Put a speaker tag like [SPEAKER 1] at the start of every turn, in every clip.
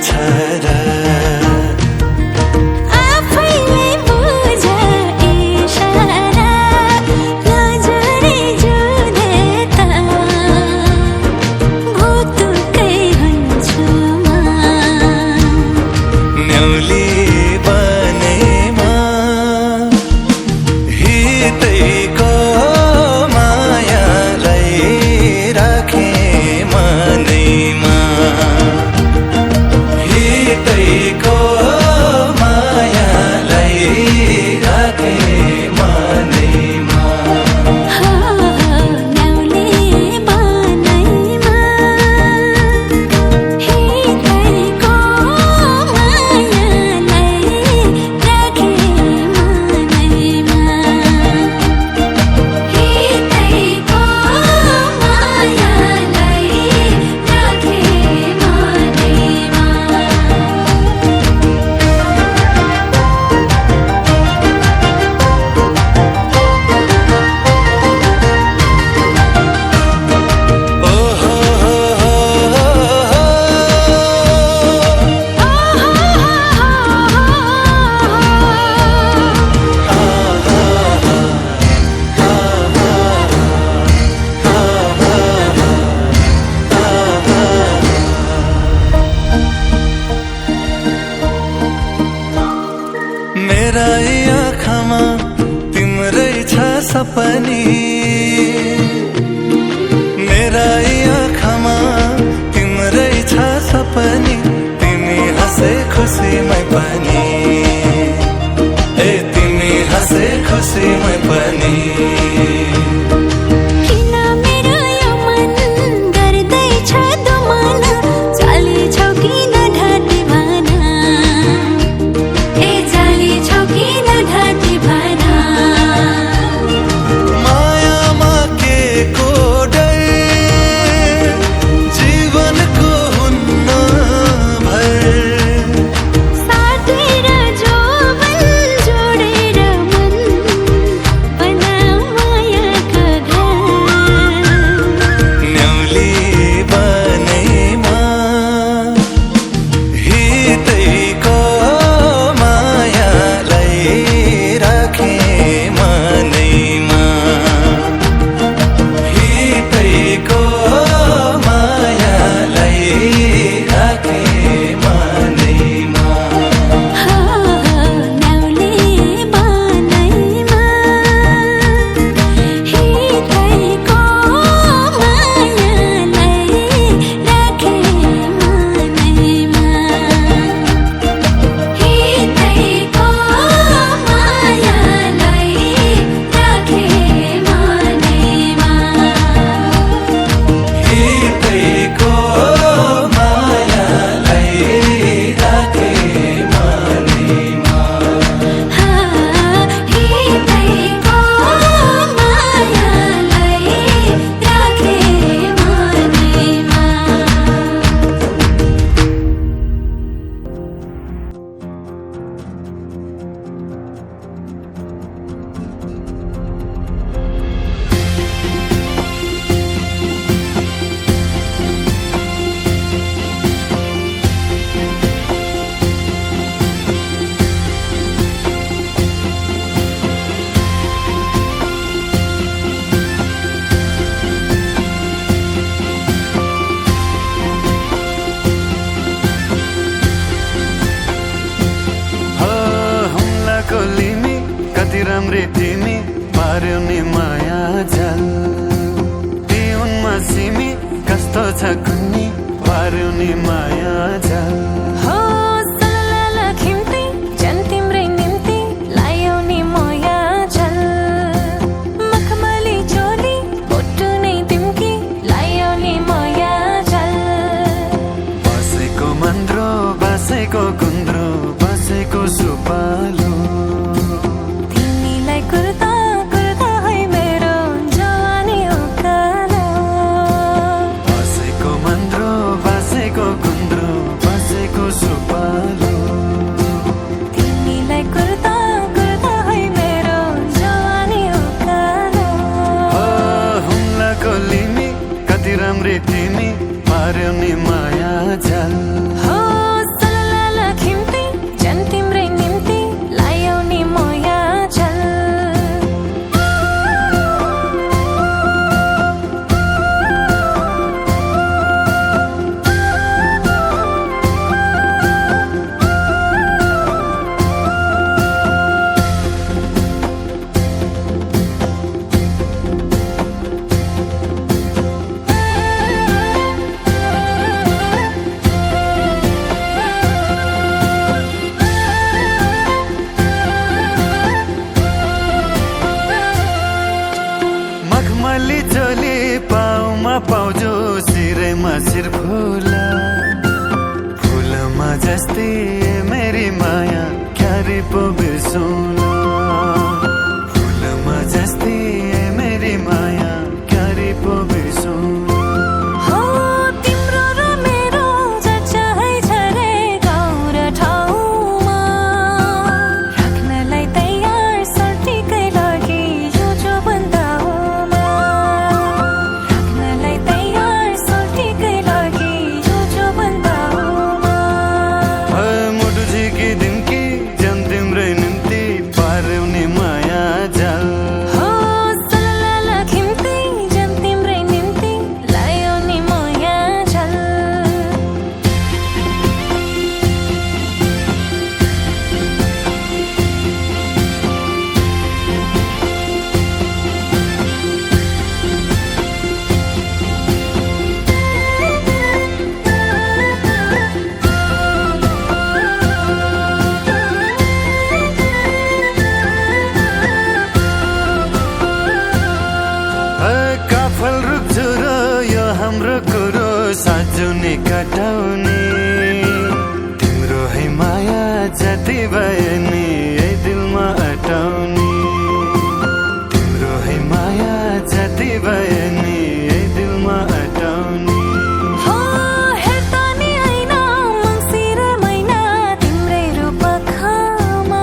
[SPEAKER 1] र मेरा आँखामा तिम्रै छ सपनी मेरा आँखामा तिम्रै छ सपनी तिमी हाँसे खुसीमै पनि ए तिमी हाँसे खुसीमै पनि
[SPEAKER 2] राम्री तिमी पार्यो नि माया जाल तिउनमा सिमी कस्तो छ कुन्नी पार्यो नि माया जाल
[SPEAKER 3] हो सलला खिम्ती जन तिम्रै निम्ति लायौ नि माया जाल मखमली चोली बोटु नै तिम्की लायौ नि माया जाल
[SPEAKER 2] बसेको मन्द्रो बसेको गुन्द्रो बसेको सुपालो
[SPEAKER 1] राम्री तिमी पार्यो नि माया जाल
[SPEAKER 3] हो
[SPEAKER 2] जस्ती मेरी माया क्यारे पो बिर्सौँला फुलमा जस्ती मेरी माया क्यारे पो बिर्सौँला
[SPEAKER 3] हो तिम्रो र मेरो चर्चा है झरे गाउँ र ठाउँमा राख्नलाई तयार सर्टिकै लागि यो जो बन्दाउमा राख्नलाई तयार सर्टिकै लागि यो जो बन्दाउमा
[SPEAKER 2] मुटु झिकिदिन्की जन तिम्रै निम्ति पार्ने माया जाल
[SPEAKER 3] हो सलला खिम्ती जन तिम्रै निम्ति लायो नि माया झल
[SPEAKER 2] काफल रुख्छु र यो हाम्रो कुरो साँचो नि कटाउने तिम्रो है माया जति भए नि यही दिलमा अटाउने तिम्रो है माया जति भए नि यही दिलमा अटाउने
[SPEAKER 3] हो हेर्दा नि ऐना मङ्सिर महिना तिम्रै रूपखामा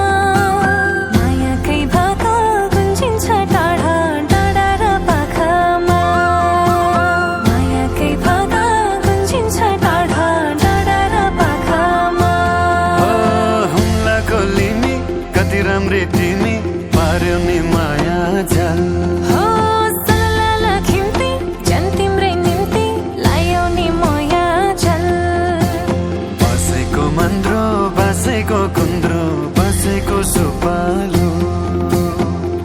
[SPEAKER 3] मायाकै भाका गुन्जिन्छ टाढा डाँडा र पाखामा मायाकै भाका गुन्जिन्छ टाढा डाँडा र पाखामा
[SPEAKER 2] हुम्लाको लिमी कति राम्री तिमी पार्यो नि माया जाल
[SPEAKER 3] हो सलला खिम्ती जन तिम्रै निम्ति लायो नि माया झल
[SPEAKER 2] बसेको मन्द्रो बसेको कुन्द्रो बसेको सुपालो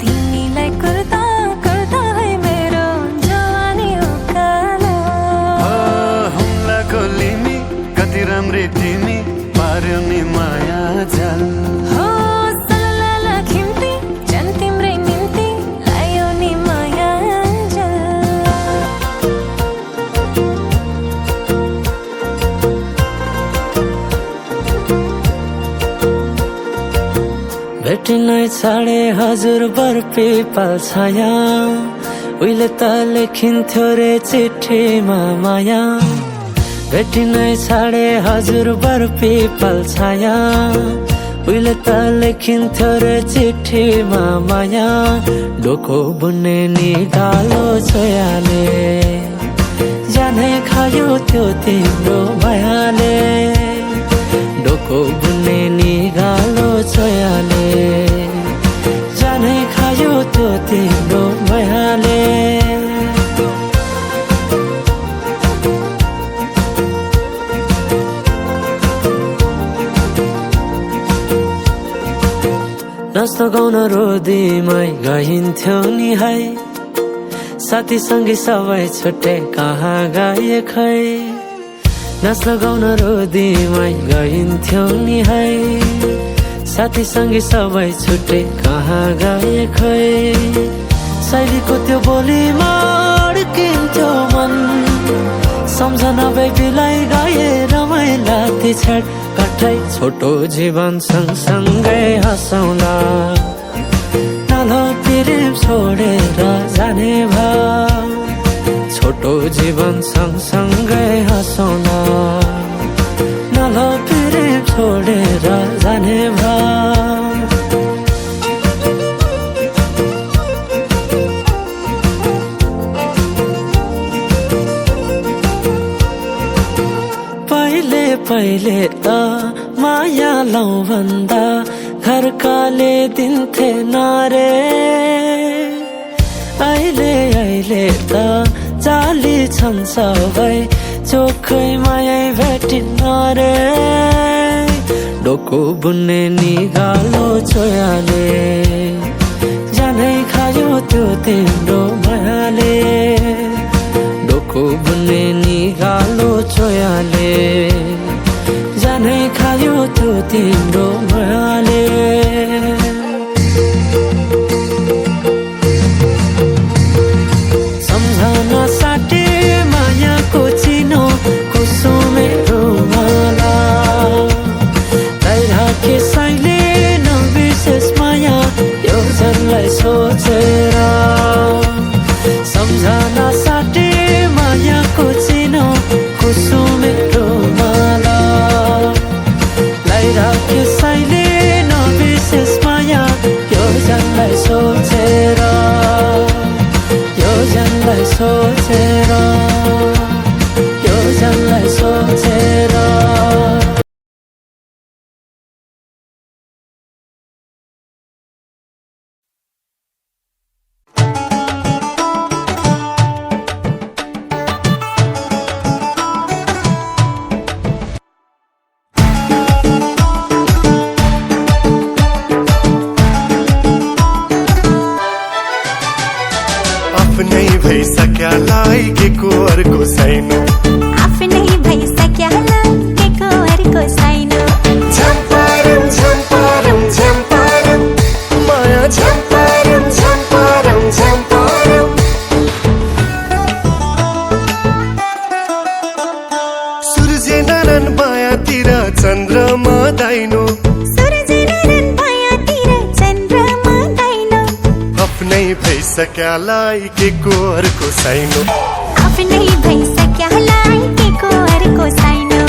[SPEAKER 3] तिमीलाई कुर्दा कुर्दा है मेरो जवानी उकालो
[SPEAKER 2] हुम्लाको लिमी कति राम्री तिमी पार्यो नि माया जाल
[SPEAKER 3] हो सलला खिम्ती जन तिम्रै निम्ति लायो नि माया झल
[SPEAKER 4] भेटिनै छाडे हजुर बर पिपल छाया उहिले त लेखिन्थ्यो रे चिठीमा माया भेटिनै छाडे हजुर बर पिपल छाया उहिले त लेखिन्थ्यो रे चिठीमा माया डोको बुन्ने नि गालो छोयाले जानै खायो त्यो तिम्रो मायाले डोको बुन्ने नि गालो छोयाले जानै खायो त्यो तिम्रो मायाले नाच्न गाउन रोदीमै गइन्थ्यो नि है साथी सङ्गी सबै छुट्टे कहाँ गए खै नाच्न गाउन रोदीमै गइन्थ्यो नि है साथी सङ्गी सबै छुट्टे कहाँ गए खै शैलीको त्यो बोलीमा अड्किन्थ्यो मन सम्झना बेबीलाई गाए रमाइला ती छेड कठै छोटो जीवन सँगसँगै हँसौँला नालो प्रेम छोडेर जाने भाव छोटो जीवन सँगसँगै हँसौँला नालो प्रेम छोडेर जाने भाव पहिले त माया लौ भन्दा घरकाले दिन्थे नारे अहिले त जाली छन् सबै चोखै माया भेटिन्न रे डोको बुन्ने नि गालो छोयाले जानै खायो त्यो तिम्रो मायाले डोको बुन्ने नि गालो छोयाले जानै खायो त्यो तिम्रो मायाले सम्झना साटे मायाको चिनो कुसुमे रुमाला
[SPEAKER 2] चन्द्रमा दाइनो
[SPEAKER 3] सूरज नरन भयातिर चन्द्रमा दाइनो
[SPEAKER 2] आफ्नै भइसक्यालाई के को अर्को साइनो
[SPEAKER 3] आफ्नै भइसक्यालाई के को अर्को साइनो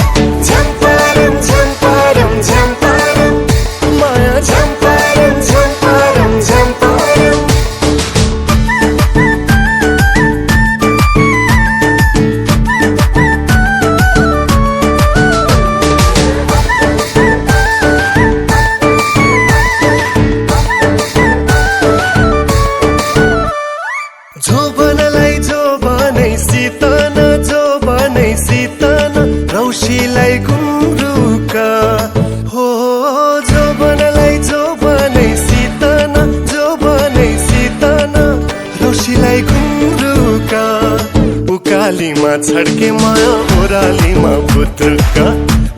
[SPEAKER 2] झम्पारम झम्पारम झम्पारम माया झम्पारम झम्पारम झम्पारम जोबनै सितन रौशीलाई गुन्द्रुका हो जोबनै सितन रौशीलाई गुन्द्रुका उकालीमा छड्के माया ओरालीमा पुत्रका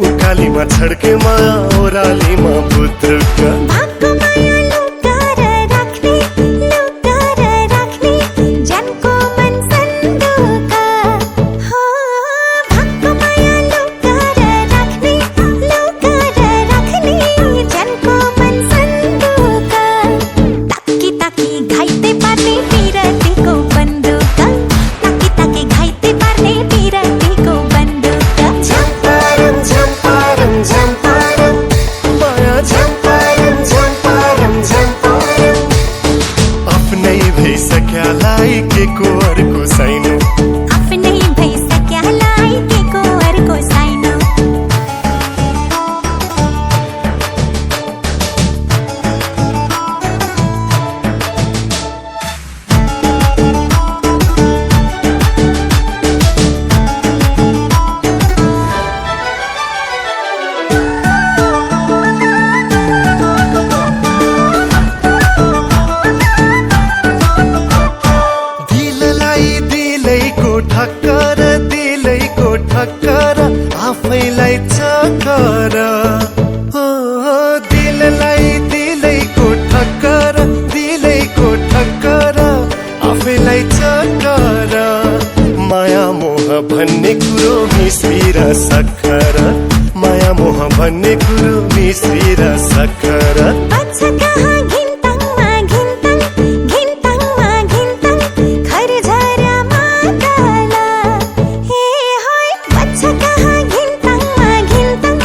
[SPEAKER 2] उकालीमा छड्के माया ओरालीमा पुत्रका
[SPEAKER 3] भागको माया लुकाएर राख्ने जनको मन सन्दुका हो भागको माया लुकाएर राख्ने जनको मन सन्दुका ताकी घाइते पार्ने पिरतीको बन्दुका ताकी घाइते पार्ने पिरतीको बन्दुका
[SPEAKER 2] झम्पारम झम्पारम झम्पारम माया झम्पारम झम्पारम झम्पारम आफ्नै भइसक्यालाई के को अर्को साइनो
[SPEAKER 3] आफ्नै भइसक्यालाई के को अर्को साइनो
[SPEAKER 2] दिलैको ठक्कर आफैलाई चक्कर दिलैको ठक्कर आफैलाई चक्कर माया मोह भन्ने कुरो मिश्री र सक्खर माया मोह भन्ने कुरो मिश्री र सक्खर
[SPEAKER 3] बच्चा कहाँ घिन्तङमा घिन्तङ खर झरामा काला हे होय बच्चा कहाँ घिन्तङमा घिन्तङ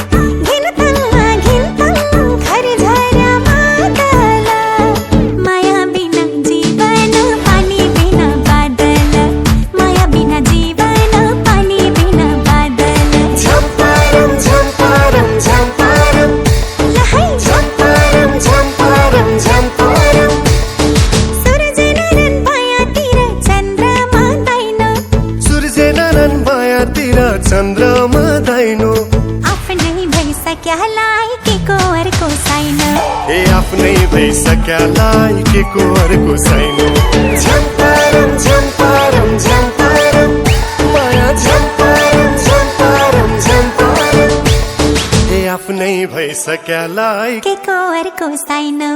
[SPEAKER 3] खर झरामा काला माया बिना जीवन पानी बिना बादल माया बिना जीवन पानी बिना बादल
[SPEAKER 2] झम्पारम झम्पारम झम्पारम
[SPEAKER 3] लहै
[SPEAKER 2] झम्पारम झम्पारम झम्पारम
[SPEAKER 3] सूरज नरन भयातिर चन्द्रमा दाइनो
[SPEAKER 2] सूरज नरन भयातिर चन्द्रमा दाइनो
[SPEAKER 3] आफ्नै भइसक्यालाई के को अर्को साइनो
[SPEAKER 2] ए आफ्नै भइसक्यालाई के को अर्को साइनो झम्पारम झम्पारम झम्पारम माया झम्पारम झम्पारम झम्पारम ए आफ्नै भइसक्यालाई
[SPEAKER 3] के को अर्को साइनो